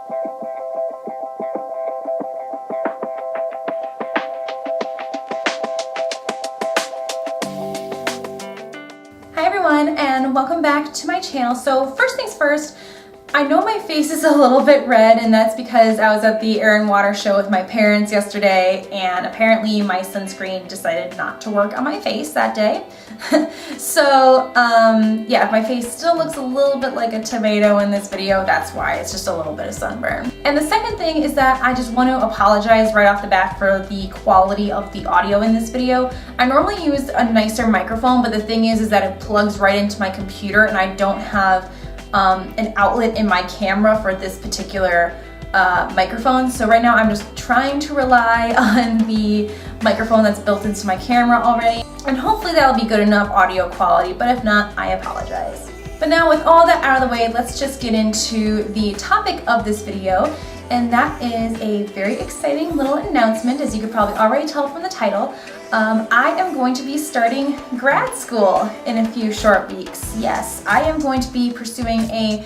Hi everyone, and welcome back to my channel. So first things first, I know my face is a little bit red, and that's because I was at the Air and Water show with my parents yesterday, and apparently my sunscreen decided not to work on my face that day. So yeah, my face still looks a little bit like a tomato in this video. That's why. It's just a little bit of sunburn. And the second thing is that I just want to apologize right off the bat for the quality of the audio in this video. I normally use a nicer microphone, but the thing is that it plugs right into my computer, and I don't have an outlet in my camera for this particular microphone. So right now I'm just trying to rely on the microphone that's built into my camera already, and hopefully that'll be good enough audio quality, but if not, I apologize. But now with all that out of the way, let's just get into the topic of this video, and that is a very exciting little announcement, as you could probably already tell from the title. I am going to be starting grad school in a few short weeks. Yes, I am going to be pursuing a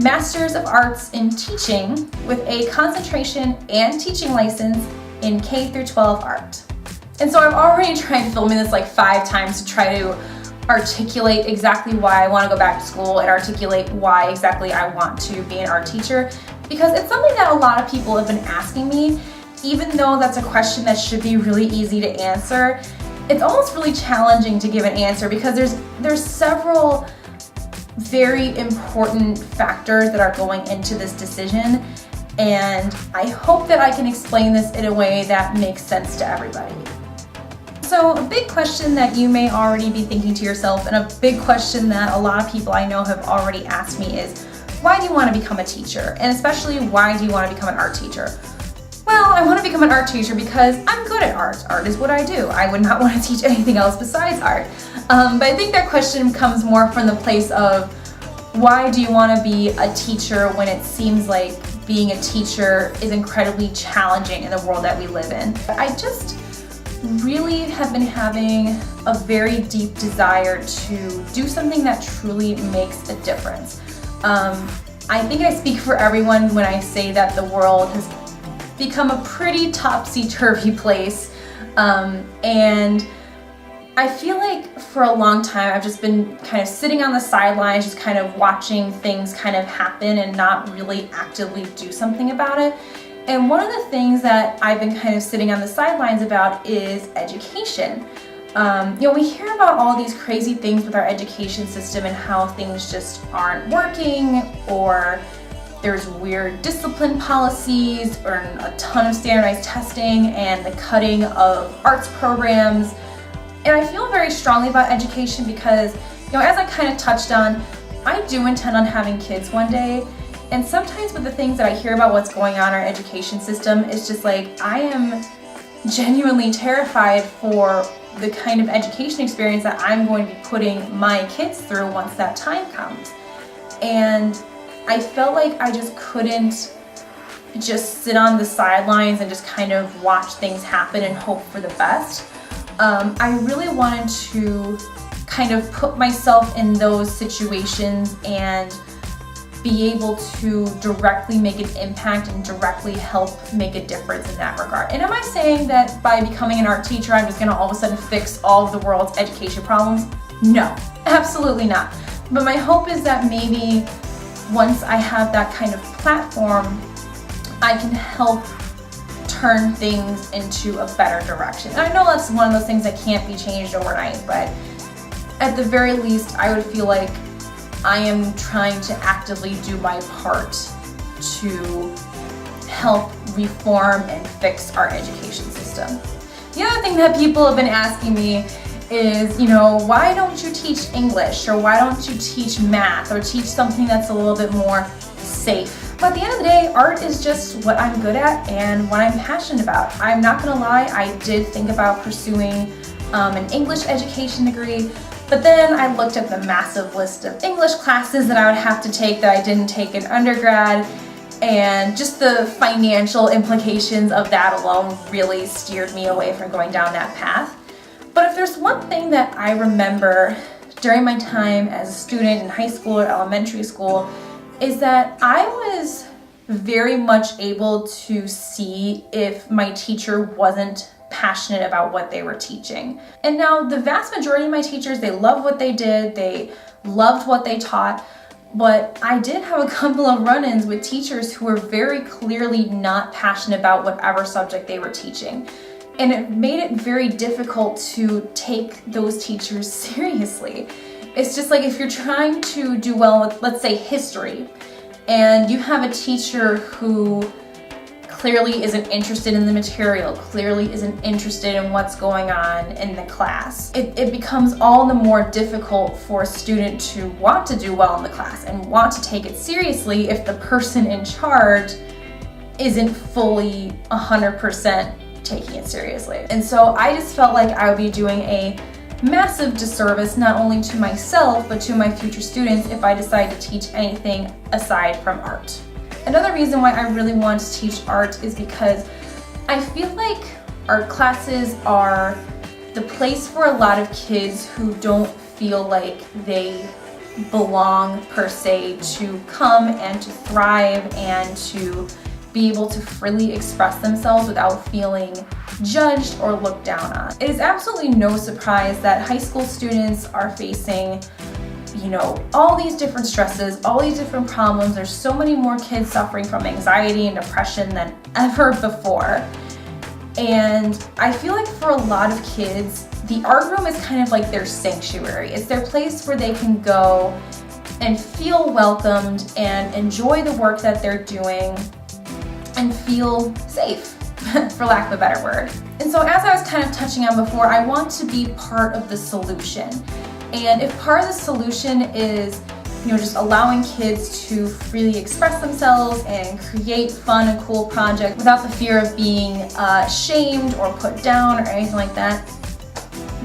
Master's of Arts in Teaching with a concentration and teaching license in K through 12 art. And so I've already tried filming this like 5 times to try to articulate exactly why I want to go back to school and articulate why exactly I want to be an art teacher, because it's something that a lot of people have been asking me. Even though that's a question that should be really easy to answer, it's almost really challenging to give an answer because there's several very important factors that are going into this decision, and I hope that I can explain this in a way that makes sense to everybody. So a big question that you may already be thinking to yourself, and a big question that a lot of people I know have already asked me, is why do you want to become a teacher? And especially, why do you want to become an art teacher? Well, I want to become an art teacher because I'm good at art. Art is what I do. I would not want to teach anything else besides art. But I think that question comes more from the place of, why do you want to be a teacher when it seems like being a teacher is incredibly challenging in the world that we live in? I just really have been having a very deep desire to do something that truly makes a difference. I think I speak for everyone when I say that the world has become a pretty topsy-turvy place, and I feel like for a long time I've just been kind of sitting on the sidelines, just kind of watching things kind of happen and not really actively do something about it. And one of the things that I've been kind of sitting on the sidelines about is education. We hear about all these crazy things with our education system and how things just aren't working, or there's weird discipline policies, or a ton of standardized testing, and the cutting of arts programs. And I feel very strongly about education because, as I kind of touched on, I do intend on having kids one day. And sometimes with the things that I hear about what's going on in our education system, it's just like, I am genuinely terrified for the kind of education experience that I'm going to be putting my kids through once that time comes. And I felt like I just couldn't just sit on the sidelines and just kind of watch things happen and hope for the best. I really wanted to kind of put myself in those situations and be able to directly make an impact and directly help make a difference in that regard. And am I saying that by becoming an art teacher, I'm just gonna all of a sudden fix all of the world's education problems? No, absolutely not. But my hope is that maybe once I have that kind of platform, I can help turn things into a better direction. And I know that's one of those things that can't be changed overnight, but at the very least, I would feel like I am trying to actively do my part to help reform and fix our education system. The other thing that people have been asking me is, why don't you teach English, or why don't you teach math, or teach something that's a little bit more safe? But at the end of the day, art is just what I'm good at and what I'm passionate about. I'm not gonna lie, I did think about pursuing an English education degree, but then I looked at the massive list of English classes that I would have to take that I didn't take in undergrad, and just the financial implications of that alone really steered me away from going down that path. But if there's one thing that I remember during my time as a student in high school or elementary school, is that I was very much able to see if my teacher wasn't passionate about what they were teaching. And now the vast majority of my teachers, they loved what they did, they loved what they taught, but I did have a couple of run-ins with teachers who were very clearly not passionate about whatever subject they were teaching. And it made it very difficult to take those teachers seriously. It's just like if you're trying to do well with, let's say, history, and you have a teacher who clearly isn't interested in the material, clearly isn't interested in what's going on in the class, it becomes all the more difficult for a student to want to do well in the class and want to take it seriously if the person in charge isn't fully 100% taking it seriously. And so I just felt like I would be doing a massive disservice not only to myself but to my future students if I decide to teach anything aside from art. Another reason why I really want to teach art is because I feel like art classes are the place for a lot of kids who don't feel like they belong per se to come and to thrive and to be able to freely express themselves without feeling judged or looked down on. It is absolutely no surprise that high school students are facing, all these different stresses, all these different problems. There's so many more kids suffering from anxiety and depression than ever before. And I feel like for a lot of kids, the art room is kind of like their sanctuary. It's their place where they can go and feel welcomed and enjoy the work that they're doing and feel safe, for lack of a better word. And so as I was kind of touching on before, I want to be part of the solution. And if part of the solution is, just allowing kids to freely express themselves and create fun and cool projects without the fear of being shamed or put down or anything like that,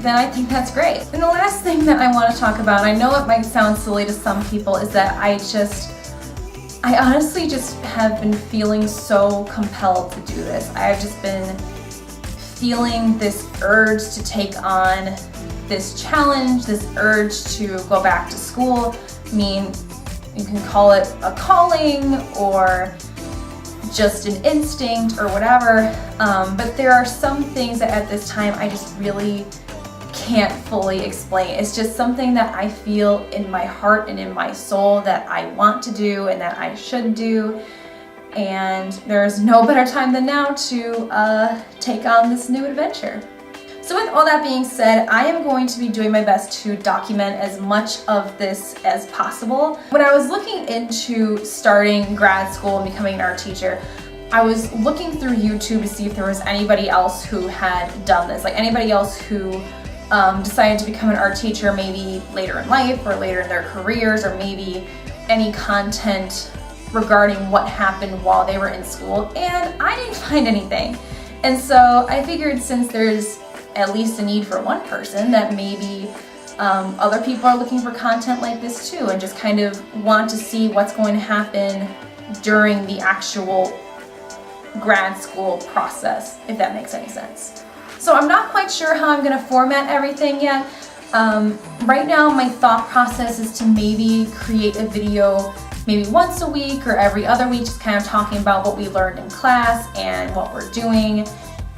then I think that's great. And the last thing that I want to talk about, and I know it might sound silly to some people, is that I honestly just have been feeling so compelled to do this. I've just been feeling this urge to take on this challenge, this urge to go back to school. I mean, you can call it a calling or just an instinct or whatever, but there are some things that at this time I just really can't fully explain. It's just something that I feel in my heart and in my soul that I want to do and that I should do. And there's no better time than now to take on this new adventure. So with all that being said, I am going to be doing my best to document as much of this as possible. When I was looking into starting grad school and becoming an art teacher, I was looking through YouTube to see if there was anybody else who had done this, like anybody else who decided to become an art teacher maybe later in life or later in their careers, or maybe any content regarding what happened while they were in school, and I didn't find anything. And so I figured, since there's at least a need for one person, that maybe other people are looking for content like this too and just kind of want to see what's going to happen during the actual grad school process, if that makes any sense. So I'm not quite sure how I'm going to format everything yet. Right now my thought process is to maybe create a video maybe once a week or every other week, just kind of talking about what we learned in class and what we're doing,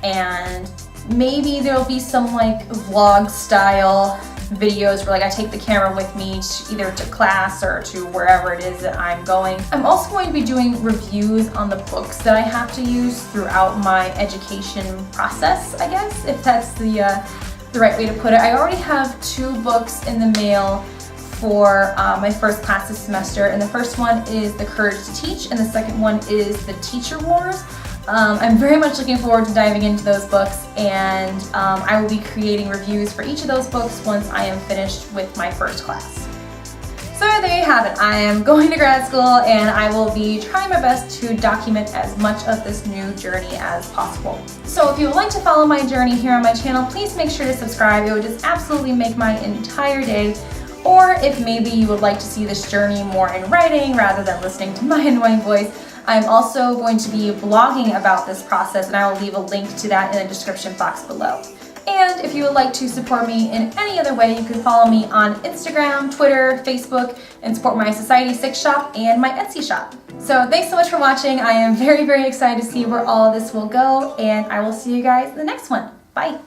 and maybe there'll be some like vlog style videos where like I take the camera with me either to class or to wherever it is that I'm going. I'm also going to be doing reviews on the books that I have to use throughout my education process, I guess, if that's the right way to put it. I already have 2 books in the mail for my first class this semester, and the first one is The Courage to Teach, and the second one is The Teacher Wars. I'm very much looking forward to diving into those books, and I will be creating reviews for each of those books once I am finished with my first class. So there you have it. I am going to grad school, and I will be trying my best to document as much of this new journey as possible. So if you would like to follow my journey here on my channel, please make sure to subscribe. It would just absolutely make my entire day. Or if maybe you would like to see this journey more in writing rather than listening to my annoying voice, I'm also going to be blogging about this process, and I will leave a link to that in the description box below. And if you would like to support me in any other way, you can follow me on Instagram, Twitter, Facebook, and support my Society 6 shop and my Etsy shop. So thanks so much for watching. I am very, very excited to see where all this will go, and I will see you guys in the next one. Bye.